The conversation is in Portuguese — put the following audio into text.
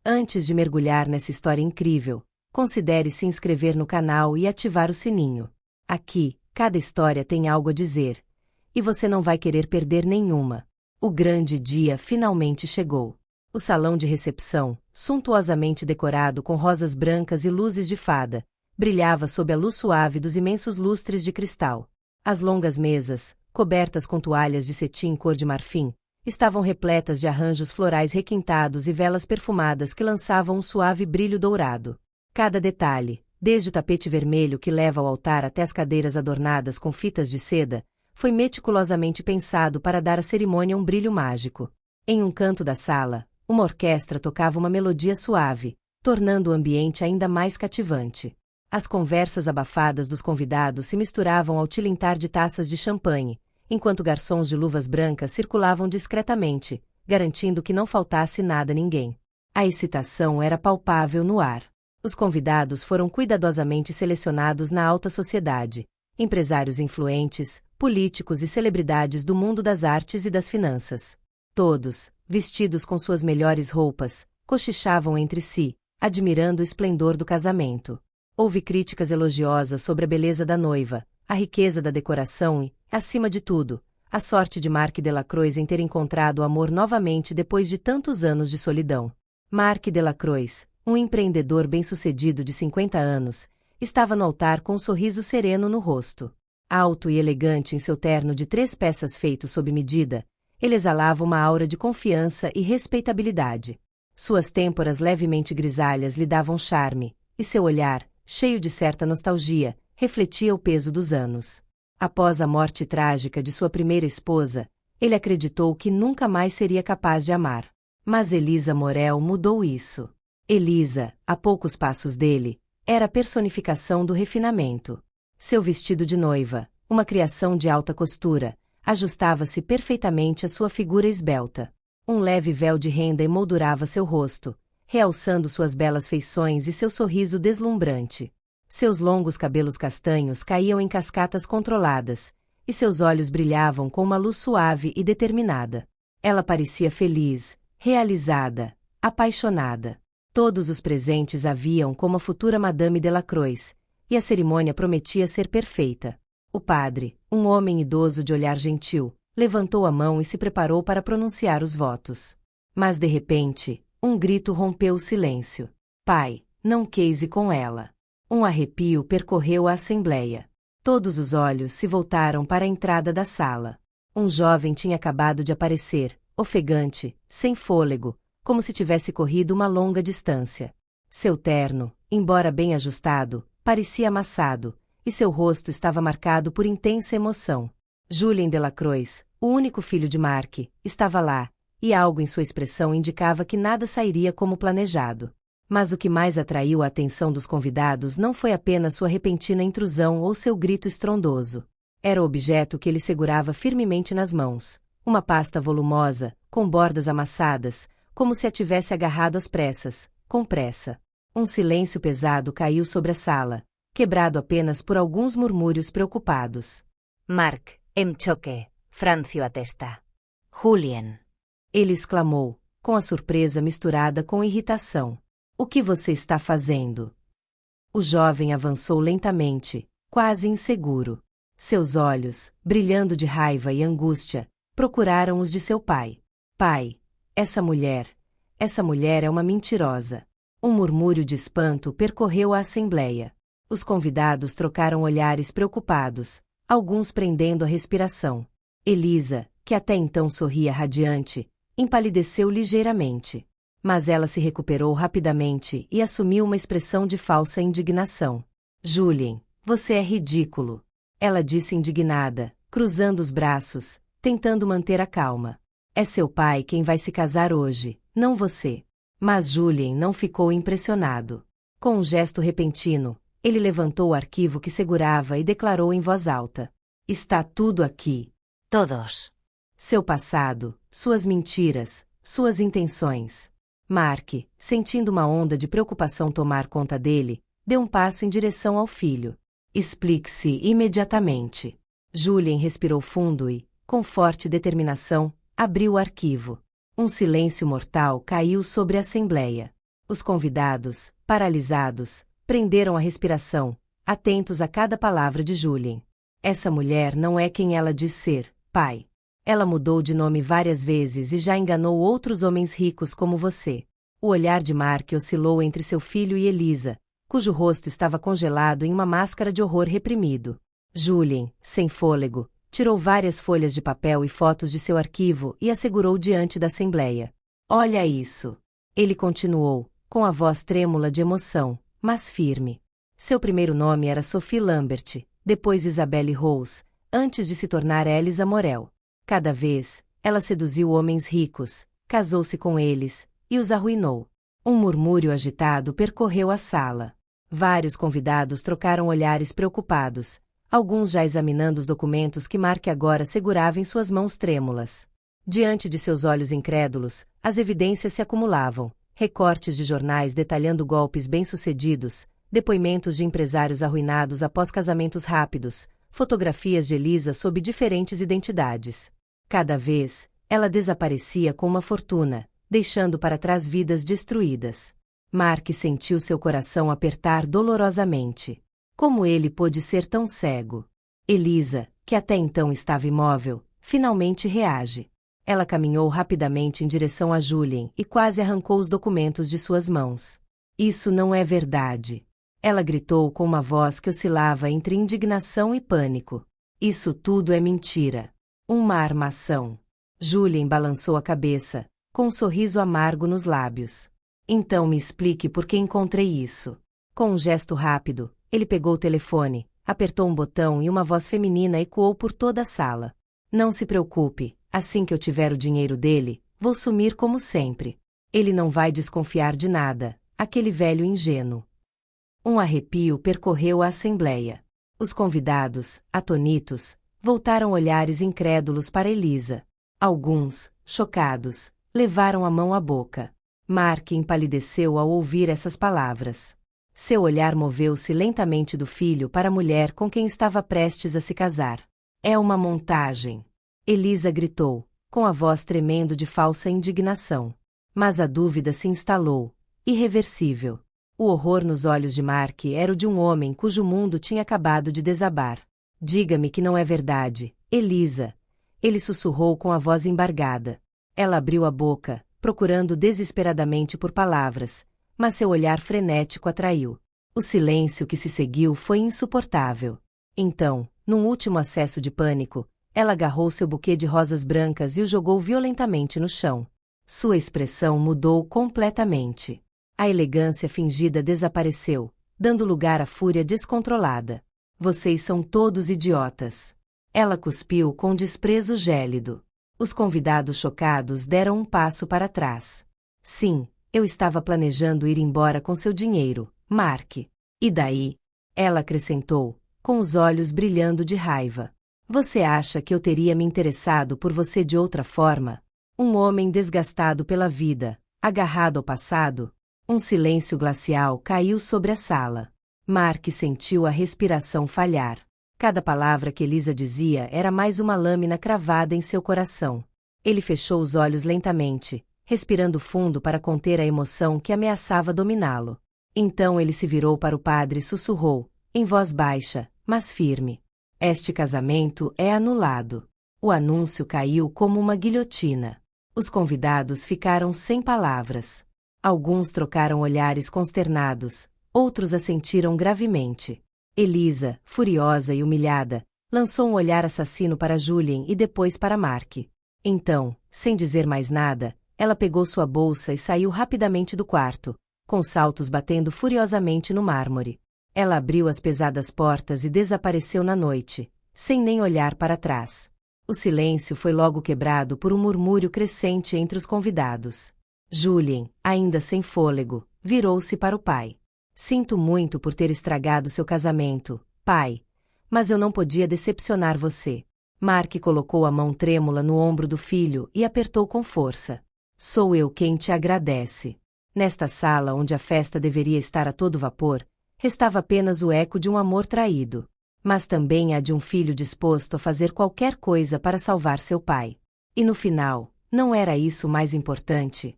Antes de mergulhar nessa história incrível, considere se inscrever no canal e ativar o sininho. Aqui, cada história tem algo a dizer, e você não vai querer perder nenhuma. O grande dia finalmente chegou. O salão de recepção, suntuosamente decorado com rosas brancas e luzes de fada, brilhava sob a luz suave dos imensos lustres de cristal. As longas mesas, cobertas com toalhas de cetim cor de marfim, estavam repletas de arranjos florais requintados e velas perfumadas que lançavam um suave brilho dourado. Cada detalhe, desde o tapete vermelho que leva ao altar até as cadeiras adornadas com fitas de seda, foi meticulosamente pensado para dar à cerimônia um brilho mágico. Em um canto da sala, uma orquestra tocava uma melodia suave, tornando o ambiente ainda mais cativante. As conversas abafadas dos convidados se misturavam ao tilintar de taças de champanhe, enquanto garçons de luvas brancas circulavam discretamente, garantindo que não faltasse nada a ninguém. A excitação era palpável no ar. Os convidados foram cuidadosamente selecionados na alta sociedade, empresários influentes, políticos e celebridades do mundo das artes e das finanças. Todos, vestidos com suas melhores roupas, cochichavam entre si, admirando o esplendor do casamento. Houve críticas elogiosas sobre a beleza da noiva, a riqueza da decoração e, acima de tudo, a sorte de Marc Delacroix em ter encontrado o amor novamente depois de tantos anos de solidão. Marc Delacroix, um empreendedor bem-sucedido de 50 anos, estava no altar com um sorriso sereno no rosto. Alto e elegante em seu terno de 3 peças feito sob medida, ele exalava uma aura de confiança e respeitabilidade. Suas têmporas levemente grisalhas lhe davam charme, e seu olhar, cheio de certa nostalgia, refletia o peso dos anos. Após a morte trágica de sua primeira esposa, ele acreditou que nunca mais seria capaz de amar. Mas Elisa Morel mudou isso. Elisa, a poucos passos dele, era a personificação do refinamento. Seu vestido de noiva, uma criação de alta costura, ajustava-se perfeitamente à sua figura esbelta. Um leve véu de renda emoldurava seu rosto, realçando suas belas feições e seu sorriso deslumbrante. Seus longos cabelos castanhos caíam em cascatas controladas, e seus olhos brilhavam com uma luz suave e determinada. Ela parecia feliz, realizada, apaixonada. Todos os presentes a viam como a futura Madame Delacroix, e a cerimônia prometia ser perfeita. O padre, um homem idoso de olhar gentil, levantou a mão e se preparou para pronunciar os votos. Mas de repente, um grito rompeu o silêncio. Pai, não case com ela. Um arrepio percorreu a assembleia. Todos os olhos se voltaram para a entrada da sala. Um jovem tinha acabado de aparecer, ofegante, sem fôlego, como se tivesse corrido uma longa distância. Seu terno, embora bem ajustado, parecia amassado, e seu rosto estava marcado por intensa emoção. Julien Delacroix, o único filho de Marc, estava lá, e algo em sua expressão indicava que nada sairia como planejado. Mas o que mais atraiu a atenção dos convidados não foi apenas sua repentina intrusão ou seu grito estrondoso. Era o objeto que ele segurava firmemente nas mãos, uma pasta volumosa, com bordas amassadas, como se a tivesse agarrado às pressas, com pressa. Um silêncio pesado caiu sobre a sala, quebrado apenas por alguns murmúrios preocupados. Marc, em choque, francio a testa. Julien. Ele exclamou, com a surpresa misturada com irritação. O que você está fazendo? O jovem avançou lentamente, quase inseguro. Seus olhos, brilhando de raiva e angústia, procuraram os de seu pai. Pai, essa mulher é uma mentirosa. Um murmúrio de espanto percorreu a assembleia. Os convidados trocaram olhares preocupados, alguns prendendo a respiração. Elisa, que até então sorria radiante, empalideceu ligeiramente. Mas ela se recuperou rapidamente e assumiu uma expressão de falsa indignação. Julien, você é ridículo. Ela disse indignada, cruzando os braços, tentando manter a calma. É seu pai quem vai se casar hoje, não você. Mas Julien não ficou impressionado. Com um gesto repentino, ele levantou o arquivo que segurava e declarou em voz alta. Está tudo aqui. Todos. Seu passado, suas mentiras, suas intenções. Marc, sentindo uma onda de preocupação tomar conta dele, deu um passo em direção ao filho. Explique-se imediatamente. Julien respirou fundo e, com forte determinação, abriu o arquivo. Um silêncio mortal caiu sobre a assembleia. Os convidados, paralisados, prenderam a respiração, atentos a cada palavra de Julien. Essa mulher não é quem ela diz ser, pai. Ela mudou de nome várias vezes e já enganou outros homens ricos como você. O olhar de Mark oscilou entre seu filho e Elisa, cujo rosto estava congelado em uma máscara de horror reprimido. Julien, sem fôlego, tirou várias folhas de papel e fotos de seu arquivo e as segurou diante da assembleia. Olha isso! Ele continuou, com a voz trêmula de emoção, mas firme. Seu primeiro nome era Sophie Lambert, depois Isabelle Rose, antes de se tornar Elisa Morel. Cada vez, ela seduziu homens ricos, casou-se com eles, e os arruinou. Um murmúrio agitado percorreu a sala. Vários convidados trocaram olhares preocupados, alguns já examinando os documentos que Mark agora segurava em suas mãos trêmulas. Diante de seus olhos incrédulos, as evidências se acumulavam, recortes de jornais detalhando golpes bem-sucedidos, depoimentos de empresários arruinados após casamentos rápidos, fotografias de Elisa sob diferentes identidades. Cada vez, ela desaparecia com uma fortuna, deixando para trás vidas destruídas. Mark sentiu seu coração apertar dolorosamente. Como ele pôde ser tão cego? Elisa, que até então estava imóvel, finalmente reage. Ela caminhou rapidamente em direção a Julien e quase arrancou os documentos de suas mãos. Isso não é verdade. Ela gritou com uma voz que oscilava entre indignação e pânico. Isso tudo é mentira. Uma armação. Julien balançou a cabeça, com um sorriso amargo nos lábios. Então me explique por que encontrei isso. Com um gesto rápido, ele pegou o telefone, apertou um botão e uma voz feminina ecoou por toda a sala. Não se preocupe, assim que eu tiver o dinheiro dele, vou sumir como sempre. Ele não vai desconfiar de nada, aquele velho ingênuo. Um arrepio percorreu a assembleia. Os convidados, atonitos, voltaram olhares incrédulos para Elisa. Alguns, chocados, levaram a mão à boca. Mark empalideceu ao ouvir essas palavras. Seu olhar moveu-se lentamente do filho para a mulher com quem estava prestes a se casar. É uma montagem. Elisa gritou, com a voz tremendo de falsa indignação. Mas a dúvida se instalou, irreversível. O horror nos olhos de Mark era o de um homem cujo mundo tinha acabado de desabar. Diga-me que não é verdade, Elisa. Ele sussurrou com a voz embargada. Ela abriu a boca, procurando desesperadamente por palavras, mas seu olhar frenético atraiu. O silêncio que se seguiu foi insuportável. Então, num último acesso de pânico, ela agarrou seu buquê de rosas brancas e o jogou violentamente no chão. Sua expressão mudou completamente. A elegância fingida desapareceu, dando lugar à fúria descontrolada. Vocês são todos idiotas. Ela cuspiu com desprezo gélido. Os convidados chocados deram um passo para trás. Sim, eu estava planejando ir embora com seu dinheiro, Mark. E daí? Ela acrescentou, com os olhos brilhando de raiva. Você acha que eu teria me interessado por você de outra forma? Um homem desgastado pela vida, agarrado ao passado? Um silêncio glacial caiu sobre a sala. Mark sentiu a respiração falhar. Cada palavra que Elisa dizia era mais uma lâmina cravada em seu coração. Ele fechou os olhos lentamente, respirando fundo para conter a emoção que ameaçava dominá-lo. Então ele se virou para o padre e sussurrou, em voz baixa, mas firme. Este casamento é anulado. O anúncio caiu como uma guilhotina. Os convidados ficaram sem palavras. Alguns trocaram olhares consternados, outros assentiram gravemente. Elisa, furiosa e humilhada, lançou um olhar assassino para Julien e depois para Mark. Então, sem dizer mais nada, ela pegou sua bolsa e saiu rapidamente do quarto, com saltos batendo furiosamente no mármore. Ela abriu as pesadas portas e desapareceu na noite, sem nem olhar para trás. O silêncio foi logo quebrado por um murmúrio crescente entre os convidados. Julien, ainda sem fôlego, virou-se para o pai. Sinto muito por ter estragado seu casamento, pai. Mas eu não podia decepcionar você. Mark colocou a mão trêmula no ombro do filho e apertou com força. Sou eu quem te agradece. Nesta sala onde a festa deveria estar a todo vapor, restava apenas o eco de um amor traído. Mas também a de um filho disposto a fazer qualquer coisa para salvar seu pai. E no final, não era isso o mais importante?